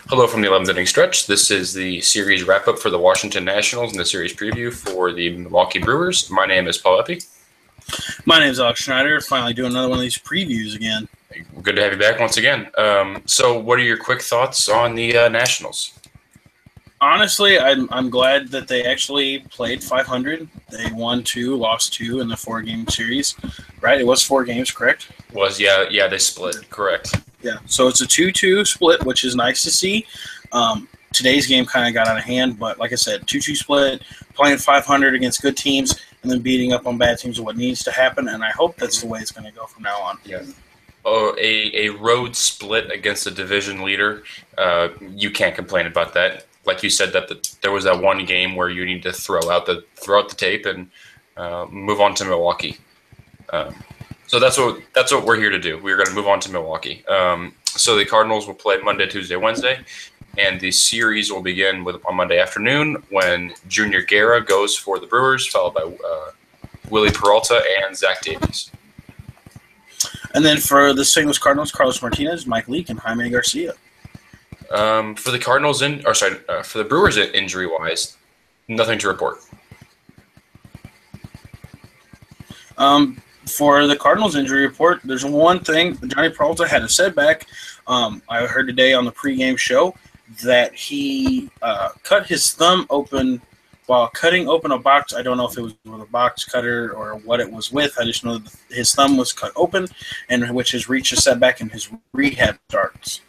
Hello from the 11th inning stretch. This is the series wrap-up for the Washington Nationals and the series preview for the Milwaukee Brewers. My name is Paul Epi. My name is Alex Schneider. Finally doing another one of these previews again. Good to have you back once again. So what are your quick thoughts on the Nationals? Honestly, I'm glad that they actually played 500. They won 2, lost 2 in the 4-game series, right? It was 4 games, correct? Yeah, they split, correct. Yeah, so it's a 2-2 split, which is nice to see. Today's game kind of got out of hand, but like I said, 2-2 split, playing 500 against good teams, and then beating up on bad teams is what needs to happen, and I hope that's the way it's going to go from now on. Yeah. Oh, a road split against a division leader, you can't complain about that. Like you said, that there was that one game where you need to throw out the tape and move on to Milwaukee. So that's what we're here to do. We're going to move on to Milwaukee. So the Cardinals will play Monday, Tuesday, Wednesday, and the series will begin on Monday afternoon when Junior Guerra goes for the Brewers, followed by Willie Peralta and Zach Davies. And then for the St. Louis Cardinals, Carlos Martinez, Mike Leake, and Jaime Garcia. For the Cardinals for the Brewers injury wise, nothing to report. For the Cardinals injury report, there's one thing. Johnny Peralta had a setback. I heard today on the pregame show that he cut his thumb open while cutting open a box. I don't know if it was with a box cutter or what it was with. I just know that his thumb was cut open, and which has reached a setback in his rehab starts.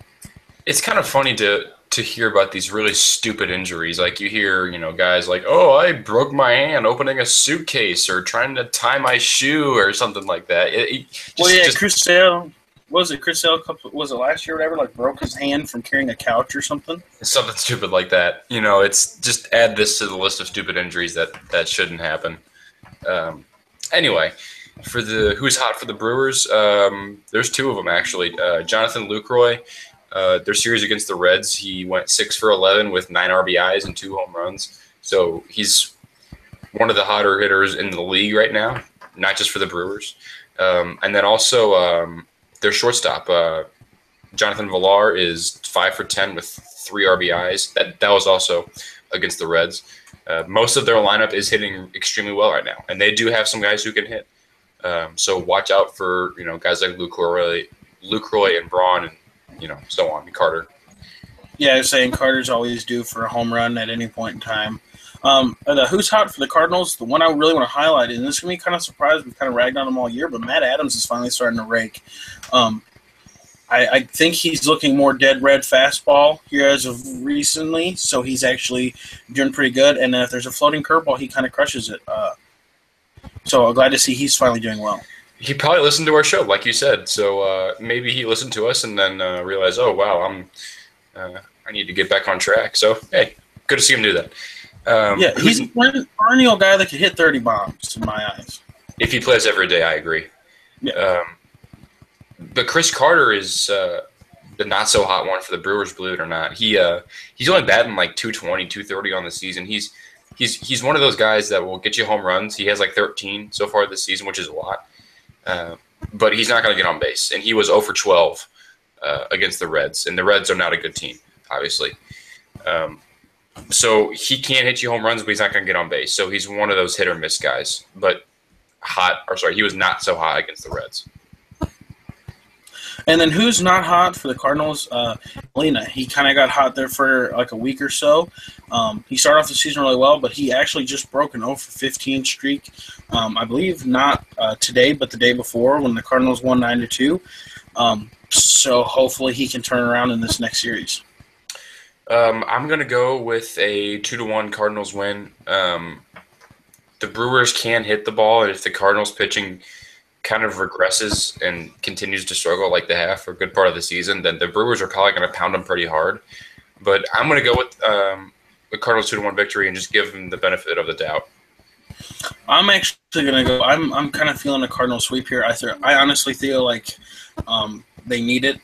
It's kind of funny to hear about these really stupid injuries. Like you hear, guys like, "Oh, I broke my hand opening a suitcase or trying to tie my shoe or something like that." Chris Sale, was it last year or whatever? Like broke his hand from carrying a couch or something. Something stupid like that. It's just add this to the list of stupid injuries that shouldn't happen. Anyway, for the who's hot for the Brewers, there's 2 of them actually. Jonathan Lucroy. Their series against the Reds, he went 6 for 11 with 9 RBIs and 2 home runs. So he's one of the hotter hitters in the league right now, not just for the Brewers. And then also their shortstop, Jonathan Villar, is 5 for 10 with 3 RBIs. That was also against the Reds. Most of their lineup is hitting extremely well right now, and they do have some guys who can hit. So watch out for guys like Lucroy and Braun and so on, Carter. Yeah, I was saying Carter's always due for a home run at any point in time. Who's hot for the Cardinals, the one I really want to highlight, and this is going to be kind of surprised. We've kind of ragged on him all year, but Matt Adams is finally starting to rake. I think he's looking more dead red fastball here as of recently, so he's actually doing pretty good. And if there's a floating curveball, he kind of crushes it. So I'm glad to see he's finally doing well. He probably listened to our show, like you said. So maybe he listened to us and then realized, oh wow, I need to get back on track. So hey, good to see him do that. He's a perennial guy that could hit 30 bombs in my eyes. If he plays every day, I agree. Yeah. But Chris Carter is the not so hot one for the Brewers, believe it or not. He's only batting like 220, 230 on the season. He's one of those guys that will get you home runs. He has like 13 so far this season, which is a lot. But he's not going to get on base. And he was 0 for 12 against the Reds. And the Reds are not a good team, obviously. So he can't hit you home runs, but he's not going to get on base. So he's one of those hit or miss guys. But he was not so hot against the Reds. And then who's not hot for the Cardinals? Molina. He kind of got hot there for like a week or so. He started off the season really well, but he actually just broke an 0 for 15 streak. I believe not today, but the day before when the Cardinals won 9-2. So hopefully he can turn around in this next series. I'm going to go with a 2-1 Cardinals win. The Brewers can hit the ball, and if the Cardinals pitching kind of regresses and continues to struggle like they have for a good part of the season, then the Brewers are probably going to pound them pretty hard. But I'm going to go with the Cardinals 2-1 victory and just give them the benefit of the doubt. I'm actually going to go. I'm kind of feeling a Cardinal sweep here. I honestly feel like they need it.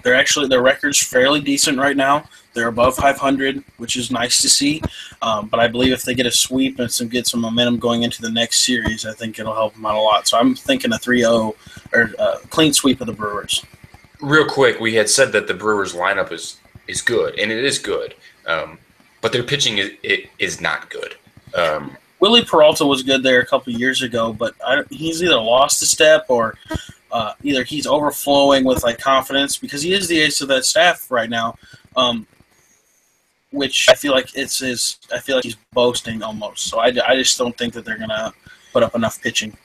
Their record's fairly decent right now. They're above 500, which is nice to see. But I believe if they get a sweep and get some momentum going into the next series, I think it'll help them out a lot. So I'm thinking a 3-0 or clean sweep of the Brewers. Real quick, we had said that the Brewers lineup is is good, and it is good. But their pitching is not good. Willie Peralta was good there a couple of years ago, but he's either lost a step or either he's overflowing with like confidence because he is the ace of that staff right now, which I feel like I feel like he's boasting almost. So I just don't think that they're gonna put up enough pitching.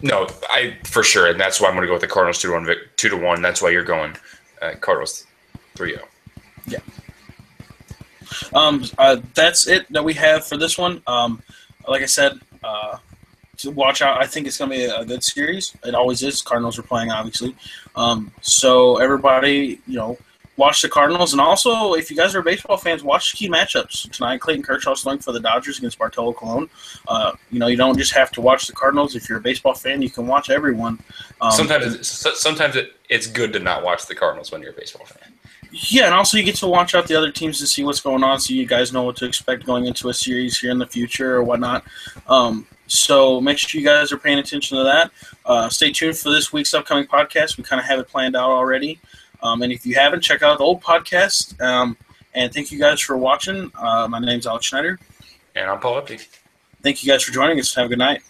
No, for sure, and that's why I'm going to go with the Cardinals 2-1. That's why you're going Cardinals 3-0. Yeah. That's it that we have for this one. Like I said, to watch out. I think it's going to be a good series. It always is. Cardinals are playing, obviously. So everybody, watch the Cardinals. And also, if you guys are baseball fans, watch the key matchups. Tonight, Clayton Kershaw's throwing for the Dodgers against Bartolo Colon. You don't just have to watch the Cardinals. If you're a baseball fan, you can watch everyone. Sometimes it's good to not watch the Cardinals when you're a baseball fan. Yeah, and also you get to watch out the other teams to see what's going on so you guys know what to expect going into a series here in the future or whatnot. So make sure you guys are paying attention to that. Stay tuned for this week's upcoming podcast. We kind of have it planned out already. And if you haven't, check out the old podcast. And thank you guys for watching. My name's Alex Schneider. And I'm Paul Epty. Thank you guys for joining us. Have a good night.